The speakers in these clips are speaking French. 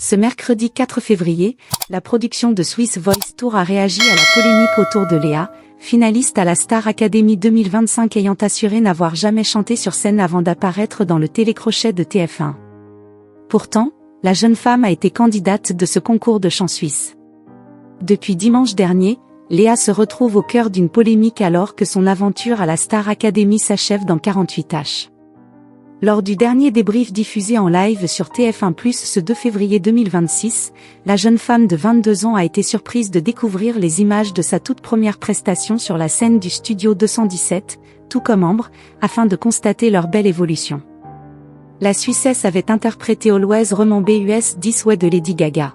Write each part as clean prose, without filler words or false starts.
Ce mercredi 4 février, la production de Swiss Voice Tour a réagi à la polémique autour de Léa, finaliste à la Star Academy 2025 ayant assuré n'avoir jamais chanté sur scène avant d'apparaître dans le télécrochet de TF1. Pourtant, la jeune femme a été candidate de ce concours de chant suisse. Depuis dimanche dernier, Léa se retrouve au cœur d'une polémique alors que son aventure à la Star Academy s'achève dans 48h. Lors du dernier débrief diffusé en live sur TF1+ ce 2 février 2026, la jeune femme de 22 ans a été surprise de découvrir les images de sa toute première prestation sur la scène du Studio 217, tout comme Ambre, afin de constater leur belle évolution. La Suissesse avait interprété Always Remember Us This Way de Lady Gaga.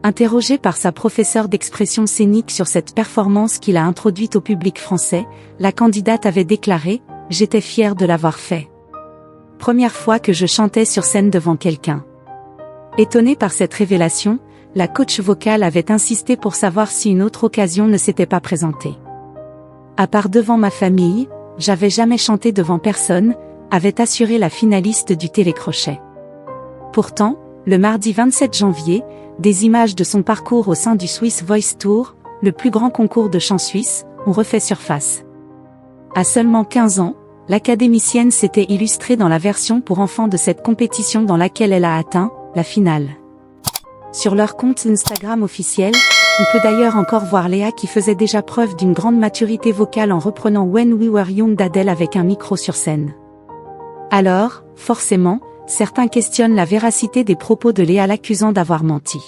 Interrogée par sa professeure d'expression scénique sur cette performance qu'il a introduite au public français, la candidate avait déclaré « J'étais fière de l'avoir fait. Première fois que je chantais sur scène devant quelqu'un. » Étonnée par cette révélation, la coach vocale avait insisté pour savoir si une autre occasion ne s'était pas présentée. À part devant ma famille, j'avais jamais chanté devant personne, avait assuré la finaliste du télécrochet. Pourtant, le mardi 27 janvier, des images de son parcours au sein du Swiss Voice Tour, le plus grand concours de chant suisse, ont refait surface. À seulement 15 ans, l'académicienne s'était illustrée dans la version pour enfants de cette compétition dans laquelle elle a atteint la finale. Sur leur compte Instagram officiel, on peut d'ailleurs encore voir Léa qui faisait déjà preuve d'une grande maturité vocale en reprenant When We Were Young d'Adèle avec un micro sur scène. Alors, forcément, certains questionnent la véracité des propos de Léa l'accusant d'avoir menti.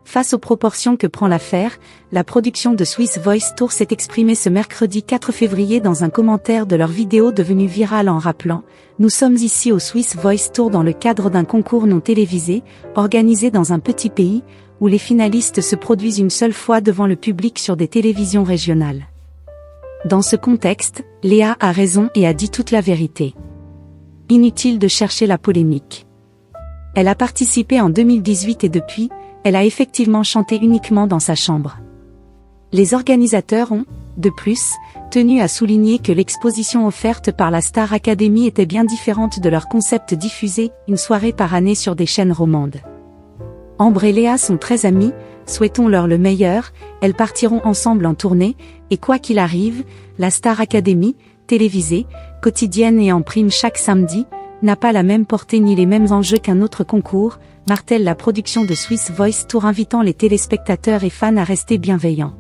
Face aux proportions que prend l'affaire, la production de Swiss Voice Tour s'est exprimée ce mercredi 4 février dans un commentaire de leur vidéo devenue virale en rappelant « Nous sommes ici au Swiss Voice Tour dans le cadre d'un concours non télévisé, organisé dans un petit pays, où les finalistes se produisent une seule fois devant le public sur des télévisions régionales. » Dans ce contexte, Léa a raison et a dit toute la vérité. Inutile de chercher la polémique. Elle a participé en 2018 et depuis, elle a effectivement chanté uniquement dans sa chambre. Les organisateurs ont, de plus, tenu à souligner que l'exposition offerte par la Star Academy était bien différente de leur concept diffusé, une soirée par année sur des chaînes romandes. Ambre et Léa sont très amies, souhaitons-leur le meilleur, elles partiront ensemble en tournée, et quoi qu'il arrive, la Star Academy, télévisée, quotidienne et en prime chaque samedi, n'a pas la même portée ni les mêmes enjeux qu'un autre concours, martèle la production de Swiss Voice Tour invitant les téléspectateurs et fans à rester bienveillants.